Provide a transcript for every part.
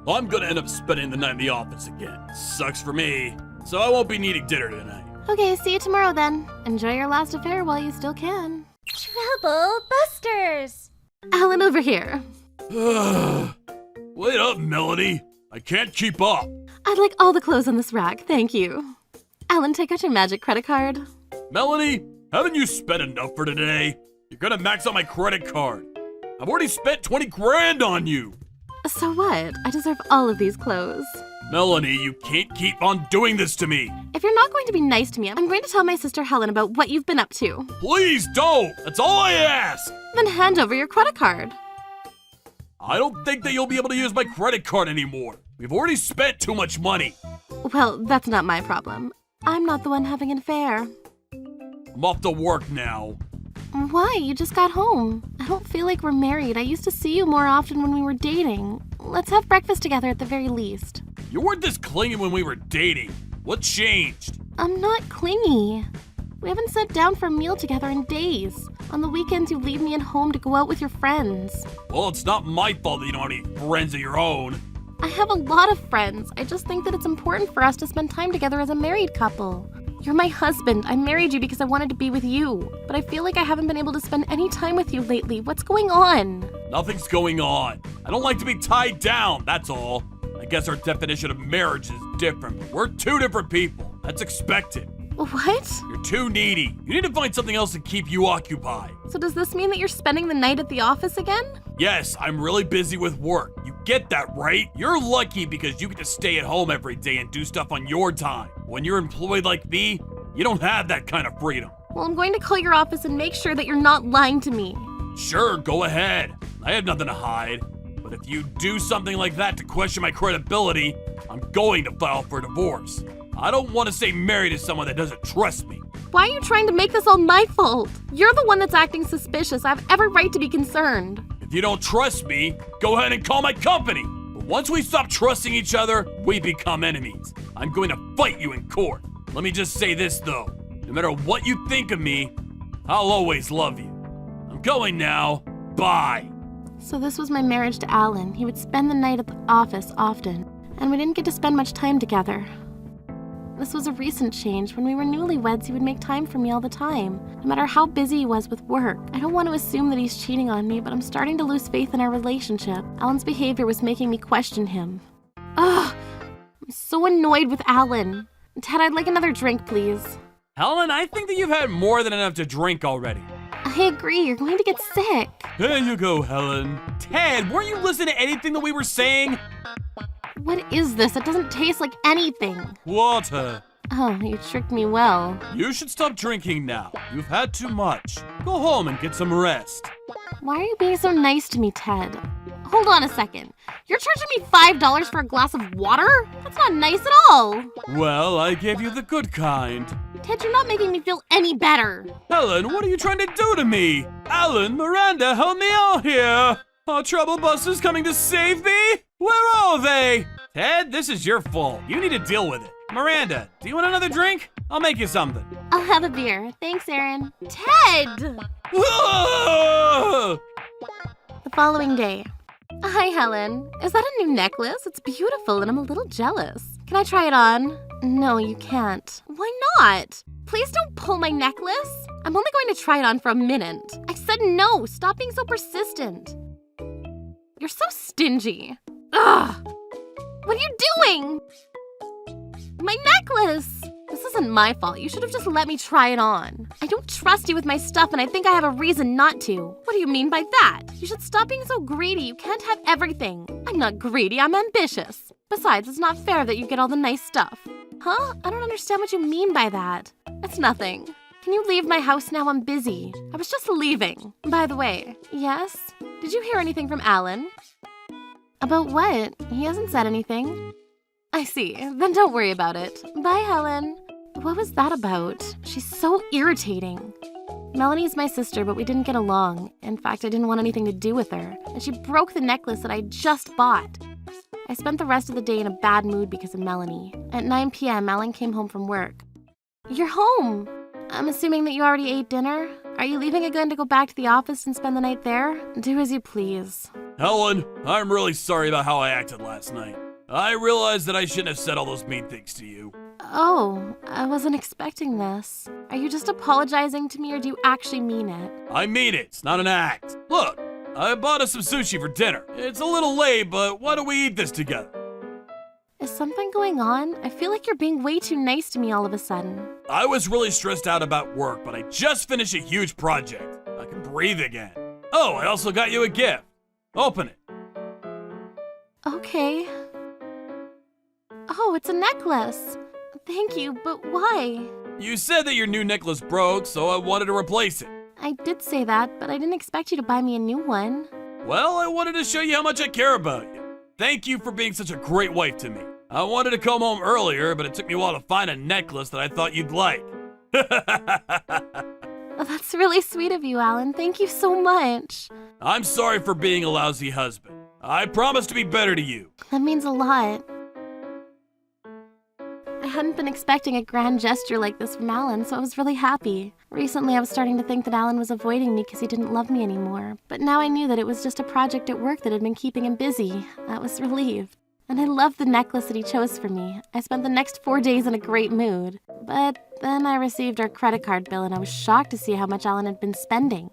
I'm gonna end up spending the night in the office again. Sucks for me. So I won't be needing dinner tonight. Okay, see you tomorrow then. Enjoy your last affair while you still can. Trouble Busters! Alan, over here. Wait up, Melanie. I can't keep up. I'd like all the clothes on this rack, thank you. Alan, take out your magic credit card. Melanie, haven't you spent enough for today? You're gonna max out my credit card. I've already spent 20 grand on you. So what? I deserve all of these clothes. Melanie, you can't keep on doing this to me. If you're not going to be nice to me, I'm going to tell my sister Helen about what you've been up to. Please don't. That's all I ask. Then hand over your credit card. I don't think that you'll be able to use my credit card anymore. We've already spent too much money. Well, that's not my problem. I'm not the one having an affair. I'm off to work now. Why? You just got home. I don't feel like we're married. I used to see you more often when we were dating. Let's have breakfast together at the very least. You weren't this clingy when we were dating. What changed? I'm not clingy. We haven't sat down for a meal together in days. On the weekends, you leave me at home to go out with your friends. Well, it's not my fault that you don't have any friends of your own. I have a lot of friends. I just think that it's important for us to spend time together as a married couple. You're my husband. I married you because I wanted to be with you. But I feel like I haven't been able to spend any time with you lately. What's going on? Nothing's going on. I don't like to be tied down, that's all. I guess our definition of marriage is different. We're two different people. That's expected. What? You're too needy. You need to find something else to keep you occupied. So does this mean that you're spending the night at the office again? Yes, I'm really busy with work. You get that, right? You're lucky because you get to stay at home every day and do stuff on your time. When you're employed like me, you don't have that kind of freedom. Well, I'm going to call your office and make sure that you're not lying to me. Sure, go ahead. I have nothing to hide. But if you do something like that to question my credibility, I'm going to file for divorce. I don't want to stay married to someone that doesn't trust me. Why are you trying to make this all my fault? You're the one that's acting suspicious. I have every right to be concerned. If you don't trust me, go ahead and call my company. But once we stop trusting each other, we become enemies. I'm going to fight you in court. Let me just say this though. No matter what you think of me, I'll always love you. I'm going now. Bye. So this was my marriage to Alan. He would spend the night at the office often, and we didn't get to spend much time together. This was a recent change. When we were newlyweds, he would make time for me all the time, no matter how busy he was with work. I don't want to assume that he's cheating on me, but I'm starting to lose faith in our relationship. Alan's behavior was making me question him. Ugh! I'm so annoyed with Alan. Ted, I'd like another drink, please. Helen, I think that you've had more than enough to drink already. I agree, you're going to get sick. There you go, Helen. Ted, weren't you listening to anything that we were saying? What is this? It doesn't taste like anything. Water. Oh, you tricked me well. You should stop drinking now. You've had too much. Go home and get some rest. Why are you being so nice to me, Ted? Hold on a second. You're charging me $5 for a glass of water? That's not nice at all. Well, I gave you the good kind. Ted, you're not making me feel any better. Helen, what are you trying to do to me? Alan, Miranda, help me out here. Are trouble busters coming to save me? Where are they? Ted, this is your fault. You need to deal with it. Miranda, do you want another drink? I'll make you something. I'll have a beer. Thanks, Aaron. Ted! Ah! The following day. Hi, Helen. Is that a new necklace? It's beautiful and I'm a little jealous. Can I try it on? No, you can't. Why not? Please don't pull my necklace. I'm only going to try it on for a minute. I said no. Stop being so persistent. You're so stingy. Ugh! What are you doing? My necklace! This isn't my fault. You should have just let me try it on. I don't trust you with my stuff and I think I have a reason not to. What do you mean by that? You should stop being so greedy. You can't have everything. I'm not greedy, I'm ambitious. Besides, it's not fair that you get all the nice stuff. Huh? I don't understand what you mean by that. It's nothing. Can you leave my house now? I'm busy. I was just leaving. By the way, yes? Did you hear anything from Alan? About what? He hasn't said anything. I see. Then don't worry about it. Bye, Helen. What was that about? She's so irritating. Melanie's my sister, but we didn't get along. In fact, I didn't want anything to do with her. And she broke the necklace that I just bought. I spent the rest of the day in a bad mood because of Melanie. At 9 p.m., Alan came home from work. You're home! I'm assuming that you already ate dinner? Are you leaving again to go back to the office and spend the night there? Do as you please. Helen, I'm really sorry about how I acted last night. I realized that I shouldn't have said all those mean things to you. Oh, I wasn't expecting this. Are you just apologizing to me or do you actually mean it? I mean it. It's not an act. Look, I bought us some sushi for dinner. It's a little late, but why don't we eat this together? Is something going on? I feel like you're being way too nice to me all of a sudden. I was really stressed out about work, but I just finished a huge project. I can breathe again. Oh, I also got you a gift. Open it. Okay. Oh, it's a necklace. Thank you, but why? You said that your new necklace broke, so I wanted to replace it. I did say that, but I didn't expect you to buy me a new one. Well, I wanted to show you how much I care about you. Thank you for being such a great wife to me. I wanted to come home earlier, but it took me a while to find a necklace that I thought you'd like. That's really sweet of you, Alan. Thank you so much. I'm sorry for being a lousy husband. I promise to be better to you. That means a lot. I hadn't been expecting a grand gesture like this from Alan, so I was really happy. Recently, I was starting to think that Alan was avoiding me because he didn't love me anymore. But now I knew that it was just a project at work that had been keeping him busy. I was relieved. And I loved the necklace that he chose for me. I spent the next 4 days in a great mood. But then I received our credit card bill and I was shocked to see how much Alan had been spending.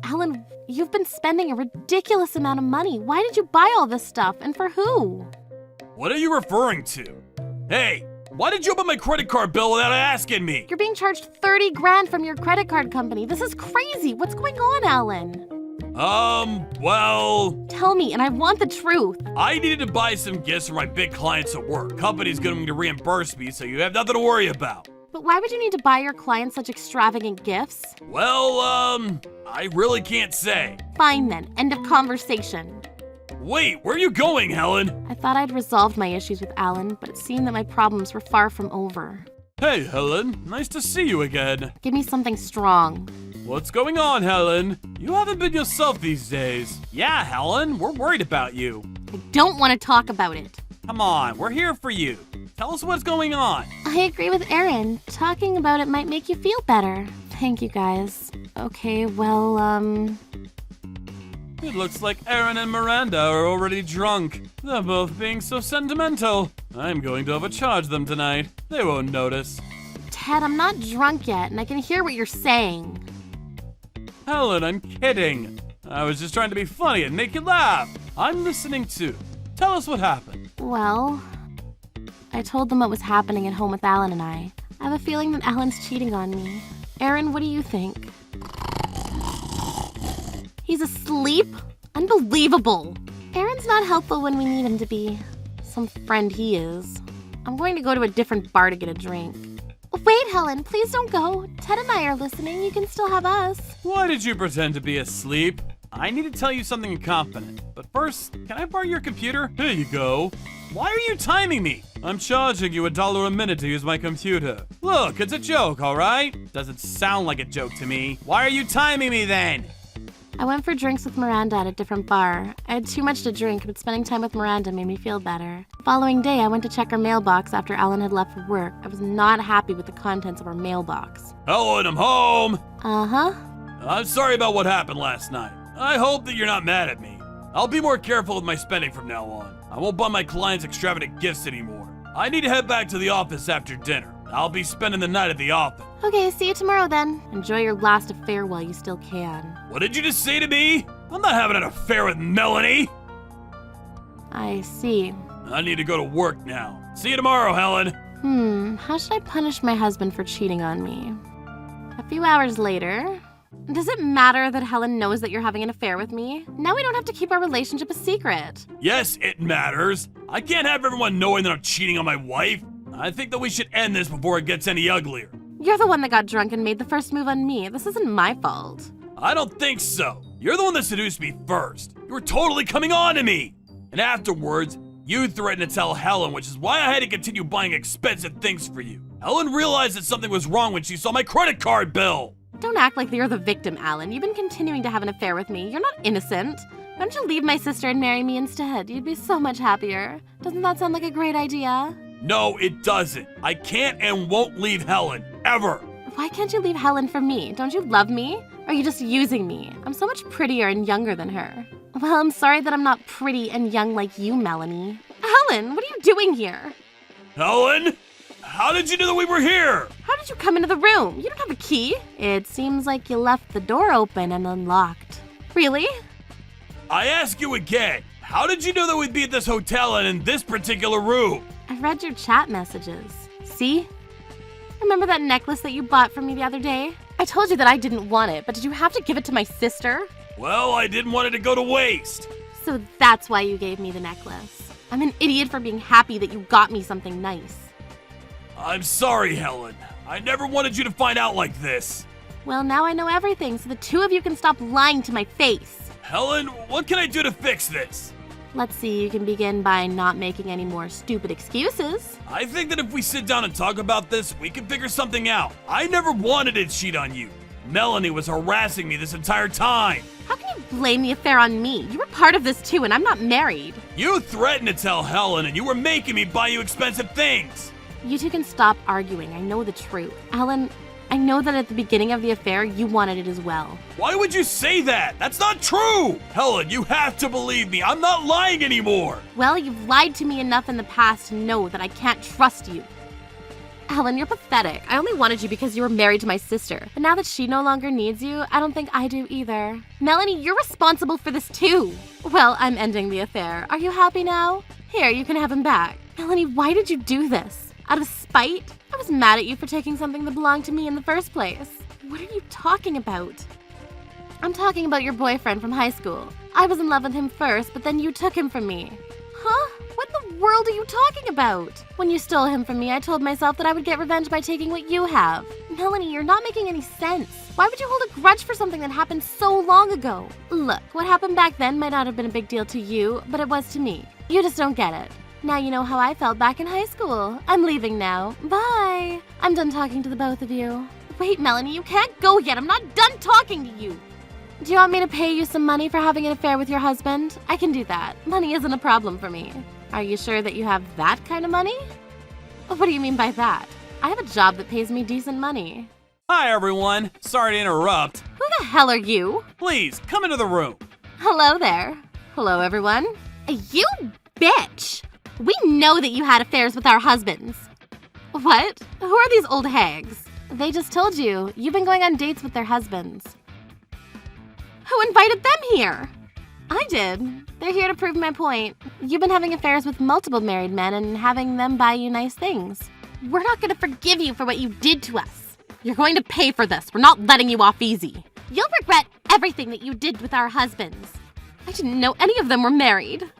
Alan, you've been spending a ridiculous amount of money. Why did you buy all this stuff and for who? What are you referring to? Hey, why did you open my credit card bill without asking me? You're being charged 30 grand from your credit card company. This is crazy. What's going on, Alan? Well... Tell me, and I want the truth. I needed to buy some gifts for my big clients at work. Company's going to reimburse me, so you have nothing to worry about. But why would you need to buy your clients such extravagant gifts? Well, I really can't say. Fine then, end of conversation. Wait, where are you going, Helen? I thought I'd resolved my issues with Alan, but it seemed that my problems were far from over. Hey, Helen. Nice to see you again. Give me something strong. What's going on, Helen? You haven't been yourself these days. Yeah, Helen, we're worried about you. I don't want to talk about it. Come on, we're here for you. Tell us what's going on. I agree with Erin. Talking about it might make you feel better. Thank you, guys. Okay, well, It looks like Erin and Miranda are already drunk. They're both being so sentimental. I'm going to overcharge them tonight. They won't notice. Ted, I'm not drunk yet, and I can hear what you're saying. Helen, I'm kidding. I was just trying to be funny and make you laugh. I'm listening too. Tell us what happened. Well, I told them what was happening at home with Alan and I. I have a feeling that Alan's cheating on me. Erin, what do you think? He's asleep? Unbelievable. Aaron's not helpful when we need him to be. Some friend he is. I'm going to go to a different bar to get a drink. Wait, Helen, please don't go. Ted and I are listening. You can still have us. Why did you pretend to be asleep? I need to tell you something in confidence. But first, can I borrow your computer? Here you go. Why are you timing me? I'm charging you $1 a minute to use my computer. Look, it's a joke, all right? Doesn't sound like a joke to me. Why are you timing me then? I went for drinks with Miranda at a different bar. I had too much to drink, but spending time with Miranda made me feel better. The following day, I went to check her mailbox after Alan had left for work. I was not happy with the contents of her mailbox. Helen, I'm home. Uh-huh. I'm sorry about what happened last night. I hope that you're not mad at me. I'll be more careful with my spending from now on. I won't buy my clients extravagant gifts anymore. I need to head back to the office after dinner. I'll be spending the night at the office. Okay, see you tomorrow then. Enjoy your last affair while you still can. What did you just say to me? I'm not having an affair with Melanie. I see. I need to go to work now. See you tomorrow, Helen. How should I punish my husband for cheating on me? A few hours later... Does it matter that Helen knows that you're having an affair with me? Now we don't have to keep our relationship a secret. Yes, it matters. I can't have everyone knowing that I'm cheating on my wife. I think that we should end this before it gets any uglier. You're the one that got drunk and made the first move on me. This isn't my fault. I don't think so. You're the one that seduced me first. You were totally coming on to me. And afterwards, you threatened to tell Helen, which is why I had to continue buying expensive things for you. Helen realized that something was wrong when she saw my credit card bill. Don't act like you're the victim, Alan. You've been continuing to have an affair with me. You're not innocent. Why don't you leave my sister and marry me instead? You'd be so much happier. Doesn't that sound like a great idea? No, it doesn't. I can't and won't leave Helen, ever. Why can't you leave Helen for me? Don't you love me? Or Are you just using me? I'm so much prettier and younger than her. Well, I'm sorry that I'm not pretty and young like you, Melanie. Helen, what are you doing here? Helen? How did you know that we were here? How did you come into the room? You don't have a key. It seems like you left the door open and unlocked. Really? I ask you again. How did you know that we'd be at this hotel and in this particular room? I read your chat messages. See? Remember that necklace that you bought for me the other day? I told you that I didn't want it, but did you have to give it to my sister? Well, I didn't want it to go to waste. So that's why you gave me the necklace. I'm an idiot for being happy that you got me something nice. I'm sorry, Helen. I never wanted you to find out like this. Well, now I know everything, so the two of you can stop lying to my face. Helen, what can I do to fix this? Let's see, you can begin by not making any more stupid excuses. I think that if we sit down and talk about this, we can figure something out. I never wanted to cheat on you. Melanie was harassing me this entire time. How can you blame the affair on me? You were part of this too, and I'm not married. You threatened to tell Helen, and you were making me buy you expensive things. You two can stop arguing. I know the truth. Helen, I know that at the beginning of the affair, you wanted it as well. Why would you say that? That's not true! Helen, you have to believe me. I'm not lying anymore. Well, you've lied to me enough in the past to know that I can't trust you. Helen, you're pathetic. I only wanted you because you were married to my sister. But now that she no longer needs you, I don't think I do either. Melanie, you're responsible for this too. Well, I'm ending the affair. Are you happy now? Here, you can have him back. Melanie, why did you do this? Out of spite? I was mad at you for taking something that belonged to me in the first place. What are you talking about? I'm talking about your boyfriend from high school. I was in love with him first, but then you took him from me. Huh? What in the world are you talking about? When you stole him from me, I told myself that I would get revenge by taking what you have. Melanie, you're not making any sense. Why would you hold a grudge for something that happened so long ago? Look, what happened back then might not have been a big deal to you, but it was to me. You just don't get it. Now you know how I felt back in high school. I'm leaving now. Bye. I'm done talking to the both of you. Wait, Melanie, you can't go yet. I'm not done talking to you. Do you want me to pay you some money for having an affair with your husband? I can do that. Money isn't a problem for me. Are you sure that you have that kind of money? What do you mean by that? I have a job that pays me decent money. Hi, everyone. Sorry to interrupt. Who the hell are you? Please, come into the room. Hello there. Hello, everyone. You bitch! We know that you had affairs with our husbands. What? Who are these old hags? They just told you. You've been going on dates with their husbands. Who invited them here? I did. They're here to prove my point. You've been having affairs with multiple married men and having them buy you nice things. We're not going to forgive you for what you did to us. You're going to pay for this. We're not letting you off easy. You'll regret everything that you did with our husbands. I didn't know any of them were married.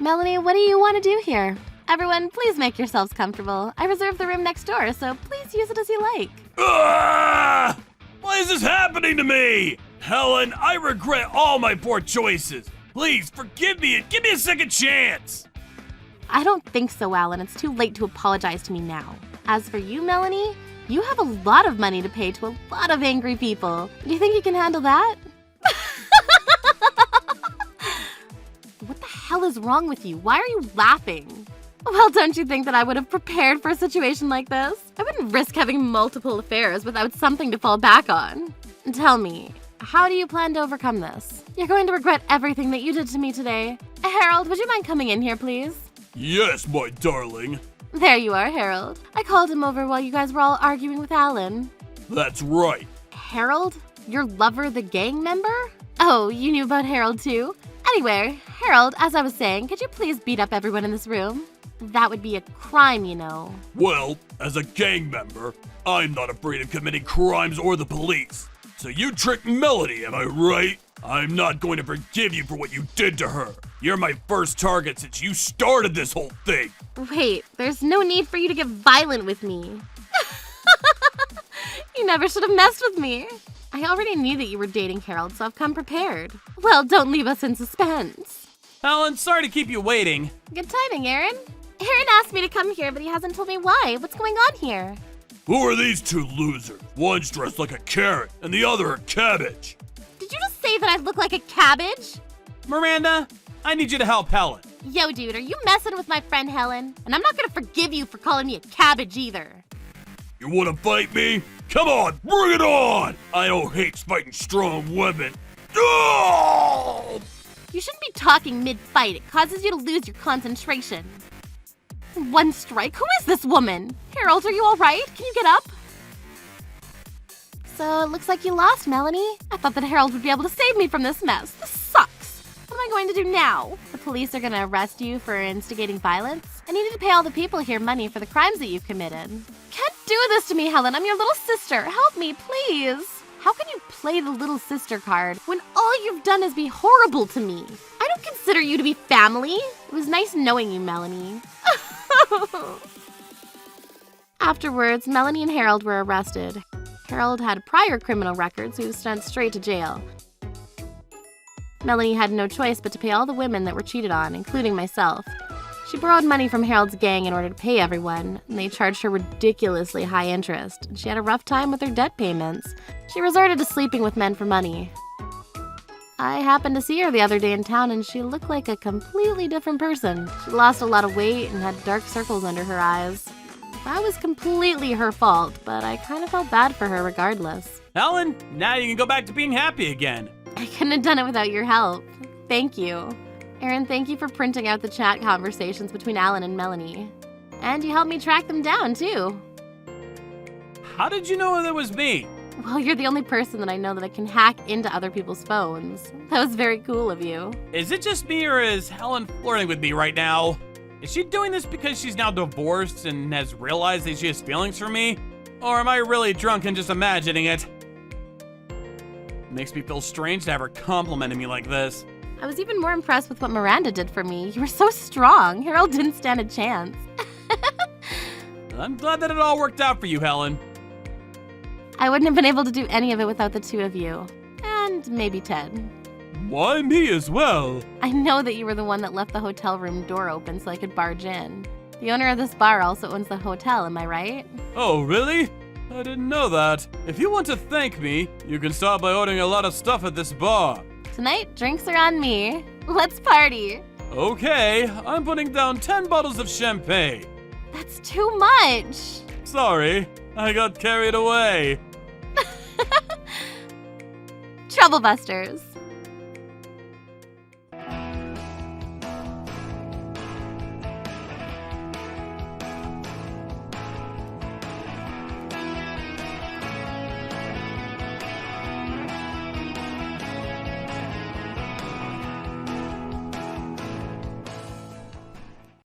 Melanie, what do you want to do here? Everyone, please make yourselves comfortable. I reserved the room next door, so please use it as you like. Ah! Why is this happening to me? Helen, I regret all my poor choices. Please forgive me and give me a second chance. I don't think so, Alan. It's too late to apologize to me now. As for you, Melanie, you have a lot of money to pay to a lot of angry people. Do you think you can handle that? What the hell is wrong with you? Why are you laughing? Well, don't you think that I would have prepared for a situation like this? I wouldn't risk having multiple affairs without something to fall back on. Tell me, how do you plan to overcome this? You're going to regret everything that you did to me today. Harold, would you mind coming in here, please? Yes, my darling. There you are, Harold. I called him over while you guys were all arguing with Alan. That's right. Harold? Your lover, the gang member? Oh, you knew about Harold too? Anyway, Harold, as I was saying, could you please beat up everyone in this room? That would be a crime, you know. Well, as a gang member, I'm not afraid of committing crimes or the police. So you tricked Melody, am I right? I'm not going to forgive you for what you did to her. You're my first target since you started this whole thing. Wait, there's no need for you to get violent with me. You never should have messed with me. I already knew that you were dating Harold, so I've come prepared. Well, don't leave us in suspense. Helen, sorry to keep you waiting. Good timing, Aaron. Aaron asked me to come here, but he hasn't told me why. What's going on here? Who are these two losers? One's dressed like a carrot and the other a cabbage. Did you just say that I look like a cabbage? Miranda, I need you to help Helen. Yo, dude, are you messing with my friend Helen? And I'm not gonna forgive you for calling me a cabbage either. You want to fight me? Come on, bring it on! I don't hate fighting strong women. Oh! You shouldn't be talking mid-fight. It causes you to lose your concentration. One strike? Who is this woman? Harold, are you all right? Can you get up? So it looks like you lost, Melanie. I thought that Harold would be able to save me from this mess. This sucks. What am I going to do now? The police are going to arrest you for instigating violence? I needed to pay all the people here money for the crimes that you've committed. Can't do this to me, Helen. I'm your little sister. Help me, please. How can you play the little sister card when all you've done is be horrible to me? I don't consider you to be family. It was nice knowing you, Melanie. Afterwards, Melanie and Harold were arrested. Harold had a prior criminal record, so he was sent straight to jail. Melanie had no choice but to pay all the women that were cheated on, including myself. She borrowed money from Harold's gang in order to pay everyone, and they charged her ridiculously high interest, and she had a rough time with her debt payments. She resorted to sleeping with men for money. I happened to see her the other day in town, and she looked like a completely different person. She lost a lot of weight and had dark circles under her eyes. That was completely her fault, but I kind of felt bad for her regardless. Helen, now you can go back to being happy again. I couldn't have done it without your help. Thank you. Aaron, thank you for printing out the chat conversations between Alan and Melanie. And you helped me track them down, too. How did you know that was me? Well, you're the only person that I know that can hack into other people's phones. That was very cool of you. Is it just me, or is Helen flirting with me right now? Is she doing this because she's now divorced and has realized that she has feelings for me? Or am I really drunk and just imagining it? It makes me feel strange to have her complimenting me like this. I was even more impressed with what Miranda did for me. You were so strong. Harold didn't stand a chance. I'm glad that it all worked out for you, Helen. I wouldn't have been able to do any of it without the two of you. And maybe Ted. Why me as well? I know that you were the one that left the hotel room door open so I could barge in. The owner of this bar also owns the hotel, am I right? Oh, really? I didn't know that. If you want to thank me, you can start by ordering a lot of stuff at this bar. Tonight, drinks are on me. Let's party. Okay, I'm putting down 10 bottles of champagne. That's too much. Sorry, I got carried away. Troublebusters.